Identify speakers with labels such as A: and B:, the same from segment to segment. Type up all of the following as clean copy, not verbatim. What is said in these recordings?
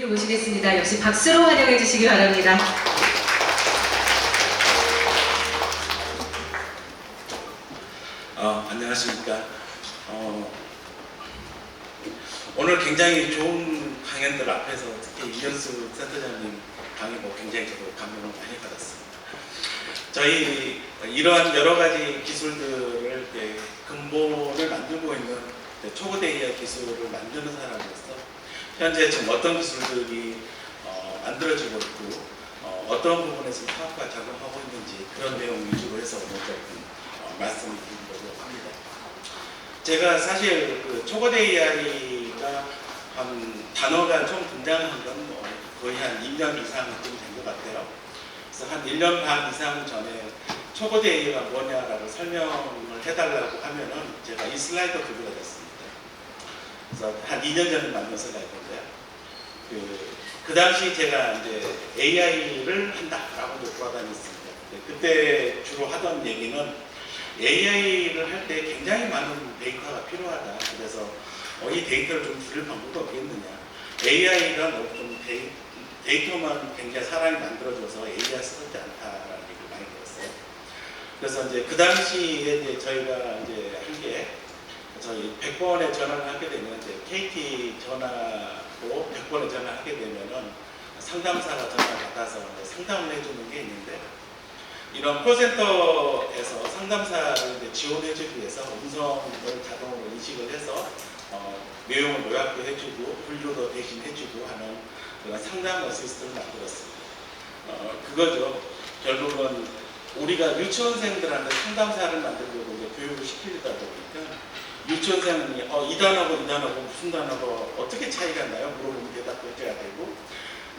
A: 모시겠습니다. 역시 박수로 환영해 주시기 바랍니다.
B: 안녕하십니까. 오늘 굉장히 좋은 강연들 앞에서 특히 이현수 센터장님 강의 굉장히 저도 감명을 많이 받았습니다. 저희 이러한 여러 가지 기술들을 근본을 만들고 있는 초거대 AI 기술을 만드는 사람으로서 현재 지금 어떤 기술들이 만들어지고 있고 어떤 부분에서 사업과 작용하고 있는지 그런 내용 위주로 해서 오늘 조금 말씀을 드리려고 합니다. 제가 사실 그 초거대 AI가 한 단어가 좀 등장한 건 거의 한 2년 이상쯤 된 것 같아요. 그래서 한 1년 반 이상 전에 초거대 AI가 뭐냐라고 설명을 해달라고 하면은 제가 이 슬라이드 들고 다녔습니다. 그래서 한 2년 전에 만든 슬라이드인데요. 그 당시 제가 이제 AI를 한다라고 돌아다녔습니다. 그때 주로 하던 얘기는 AI를 할 때 굉장히 많은 데이터가 필요하다. 그래서 이 데이터를 좀 줄일 방법이 없겠느냐. AI가 너무 좀 데이터만 굉장히 사람이 만들어줘서 AI가 쓰지 않다라는 얘기를 많이 들었어요. 그래서 이제 그 당시에 이제 저희가 이제 한 게 저희 100번에 전화를 하게 되면 이제 KT 전화로 100번에 전화하게 되면은 상담사가 전화 받아서 상담을 해주는 게 있는데 이런 콜센터에서 상담사를 이제 지원해주기 위해서 음성을 자동으로 인식을 해서 내용을 요약도 해주고 분류도 대신 해주고 하는 그런 상담 어시스트를 만들었습니다. 그거죠. 결국은 우리가 유치원생들한테 상담사를 만들려고 이제 교육을 시키다 보니까 유치원생이 이 단어고 이 단어고 무슨 단어고 어떻게 차이가 나요? 물어보면 대답도 해줘야 되고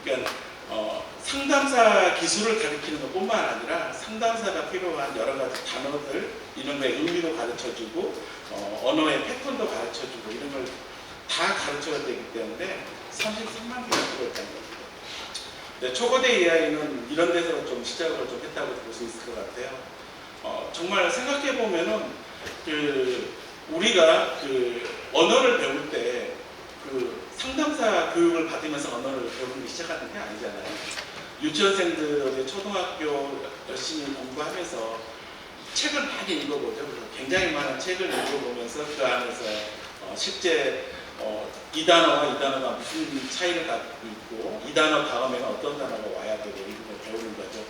B: 그러니까 상담사 기술을 가르치는 것뿐만 아니라 상담사가 필요한 여러 가지 단어들 이런 거의 의미도 가르쳐주고 언어의 패턴도 가르쳐주고 이런 걸 다 가르쳐야 되기 때문에 33만 개가 필요했다는 겁니다. 네, 초거대 AI는 이런 데서 좀 시작을 좀 했다고 볼 수 있을 것 같아요. 정말 생각해 보면은 우리가 언어를 배울 때 상담사 교육을 받으면서 언어를 배우는 게 시작하는 게 아니잖아요. 유치원생들의 초등학교 열심히 공부하면서 책을 많이 읽어보죠. 굉장히 많은 책을 읽어보면서 그 안에서 실제 이 단어와 이 단어가 무슨 차이를 갖고 있고 이 단어 다음에는 어떤 단어가 와야 되고 이런 걸 배우는 거죠.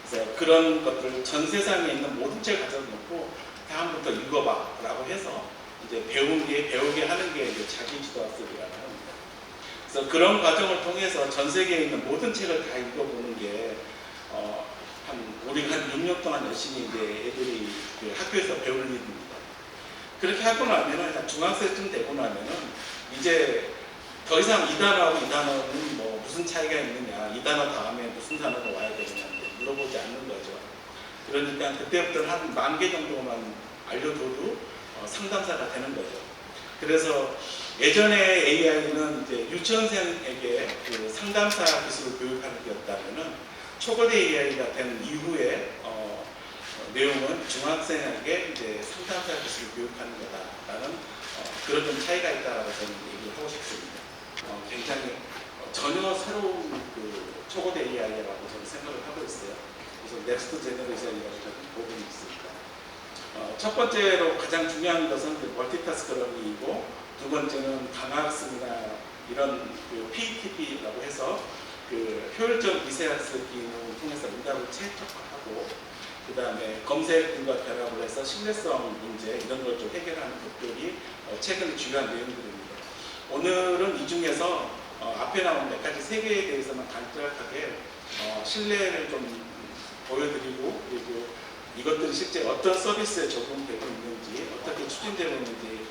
B: 그래서 그런 것들을 전 세상에 있는 모든 책을 가져다 놓고 다음부터 읽어봐 라고 해서 이제 배우게 하는 게 이제 자기 지도학습이라고 합니다. 그래서 그런 과정을 통해서 전 세계에 있는 모든 책을 다 읽어보는 게 우리가 한 6년 동안 열심히 이제 애들이 학교에서 배울 일입니다. 그렇게 하고 나면은 한 중학생쯤 되고 나면은 이제 더 이상 이 단어하고 이 단어는 뭐 무슨 차이가 있느냐, 이 단어 다음에 무슨 단어가 와야 되느냐 물어보지 않는 거죠. 그러니까 그때부터는 한 10,000개 정도만 알려줘도 상담사가 되는 거죠. 그래서 예전에 AI는 이제 유치원생에게 상담사 기술을 교육하는 게였다면은 초거대 AI가 된 이후에 내용은 중학생에게 이제 상담사 기술을 교육하는 거다라는 그런 좀 차이가 있다라고 저는 얘기를 하고 싶습니다. 굉장히 전혀 새로운 초거대 AI라고 저는 생각을 하고 있어요. 그래서 넥스트 제너레이션이라고 저는 보고 있습니다. 첫 번째로 가장 중요한 것은 멀티타스크러닝이고 두 번째는 강학습이나 이런 PTP라고 해서 효율적 미세학습 기능을 통해서 응답을 최적화하고 그 다음에 검색 등과 결합을 해서 신뢰성 문제 이런 걸 좀 해결하는 것들이 최근 주요한 내용들입니다. 오늘은 이 중에서 앞에 나온 몇 가지 세 개에 대해서만 간략하게 신뢰를 좀 보여드리고 그리고 이것들이 실제 어떤 서비스에 적용되고 있는지 어떻게 추진되고 있는지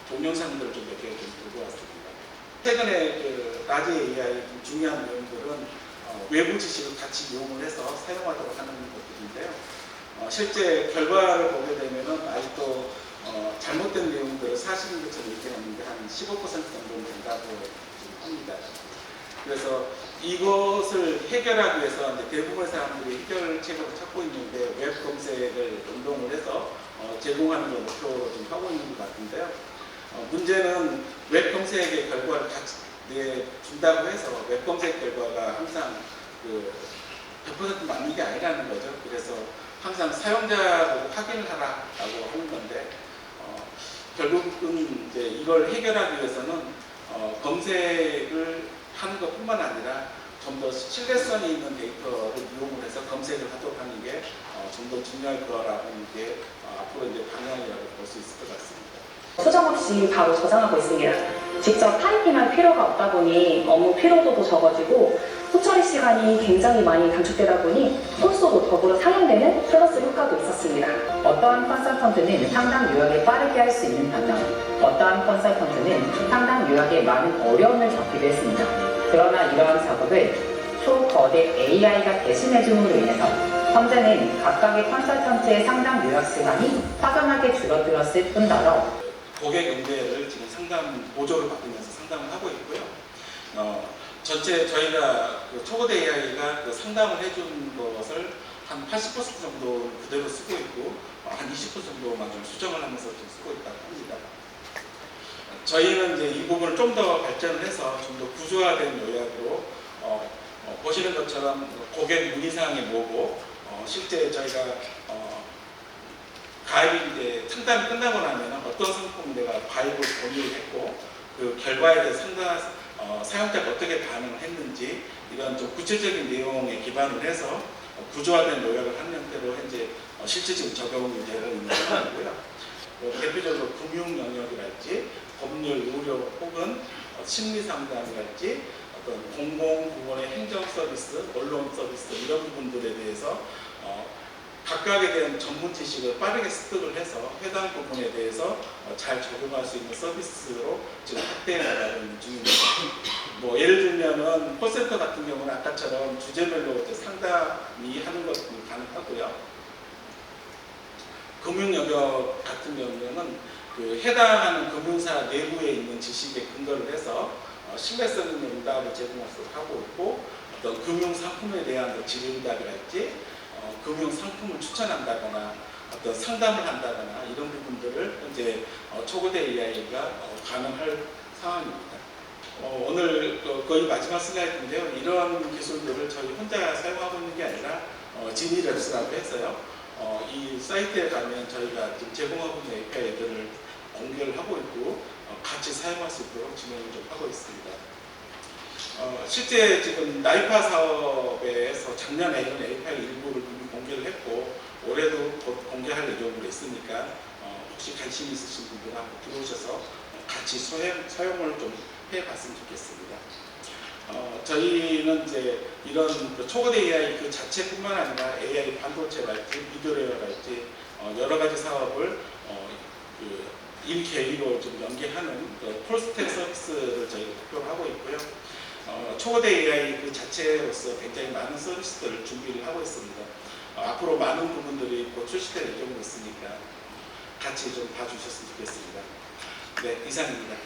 B: 동영상들을 좀 몇 개 좀 들고 왔습니다. 최근에 라지 AI 중요한 내용들은 외부 지식을 같이 이용을 해서 사용하도록 하는 것들인데요. 실제 결과를 보게 되면은 아직도 잘못된 내용들을 사실인 것처럼 얘기하는데 한 15% 정도 된다고 합니다. 그래서 이것을 해결하기 위해서 이제 대부분의 사람들이 해결책을 찾고 있는데 웹 검색을 운동을 해서 제공하는 걸 목표로 좀 하고 있는 것 같은데요. 문제는 웹 검색의 결과를 준다고 해서 웹 검색 결과가 항상 그 100% 맞는 게 아니라는 거죠. 그래서 항상 사용자보고 확인을 하라라고 하는 건데 결국은 이제 이걸 해결하기 위해서는 검색을 하는 것뿐만 아니라 좀 더 신뢰성이 있는 데이터를 이용을 해서 검색을 하도록 하는 게 좀 더 중요할 거라는 게 앞으로 이제 방향이라고 볼 수 있을 것 같습니다.
C: 수정 없이 바로 저장하고 있습니다. 직접 타이핑할 필요가 없다 보니 업무 피로도도 적어지고 후처리 시간이 굉장히 많이 단축되다 보니 홀수도 더불어 사용되는 플러스 효과도 있었습니다. 어떠한 컨설턴트는 상당 요약에 빠르게 할 수 있는 반면 어떠한 컨설턴트는 상당 요약에 많은 어려움을 겪기도 했습니다. 그러나 이러한 작업을 초거대 AI가 대신해줌으로 인해서 현재는 각각의 컨설턴트의 상당 요약 시간이 확연하게 줄어들었을 뿐더러
B: 고객 응대를 지금 상담 보조를 받으면서 상담을 하고 있고요. 전체 저희가 그 초거대 AI가 그 상담을 해준 것을 한 80% 정도 그대로 쓰고 있고 한 20% 정도만 좀 수정을 하면서 좀 쓰고 있다고 합니다. 저희는 이제 이 부분을 좀 더 발전을 해서 좀 더 구조화된 요약으로 보시는 것처럼 고객 문의사항이 뭐고 실제 저희가 가입이 이제 상담이 끝나고 나면 어떤 상품을 내가 가입을 권유를 했고 그 결과에 대해서 사용자가 어떻게 반응을 했는지 이런 좀 구체적인 내용에 기반을 해서 구조화된 요약을 한 형태로 현재 실제 지금 적용이 되고 있는 상황이고요. 대표적으로 금융 영역이랄지 법률, 의료 혹은 심리 상담이랄지 어떤 공공부문의 행정 서비스, 언론 서비스 이런 부분들에 대해서 각각에 대한 전문 지식을 빠르게 습득을 해서 해당 부분에 대해서 잘 적용할 수 있는 서비스로 지금 확대해 나가는 중입니다. 뭐 예를 들면은 콜센터 같은 경우는 아까처럼 주제별로 상담이 하는 것이 가능하고요. 금융 영역 같은 경우는 그 해당하는 금융사 내부에 있는 지식에 근거를 해서 신뢰성 있는 응답을 제공할 수 하고 있고 어떤 금융 상품에 대한 질의응답이랄지 금융 상품을 추천한다거나 어떤 상담을 한다거나 이런 부분들을 현재 초거대 AI가 가능할 상황입니다. 오늘 거의 마지막 슬라이드인데요. 이런 기술들을 저희 혼자 사용하고 있는 게 아니라 지니랩스라고 해서요. 이 사이트에 가면 저희가 지금 제공하고 있는 API들을 공개를 하고 있고 같이 사용할 수 있도록 진행을 좀 하고 있습니다. 실제 지금 나이파 사업에서 작년에는 API 일부를 이미 공개를 했고 올해도 곧 공개할 예정으로 있으니까 혹시 관심 있으신 분들은 한번 들어오셔서 같이 사용을 좀 해봤으면 좋겠습니다. 저희는 이제 이런 초거대 AI 그 자체뿐만 아니라 AI 반도체랄지 미드웨어랄지 여러 가지 사업을 일개의로 좀 연계하는 폴스택 서비스를 저희가 목표로 하고 있고요. 초거대 AI 그 자체로서 굉장히 많은 서비스들을 준비를 하고 있습니다. 앞으로 많은 부분들이 곧 출시될 예정으로 있으니까 같이 좀 봐주셨으면 좋겠습니다. 네, 이상입니다.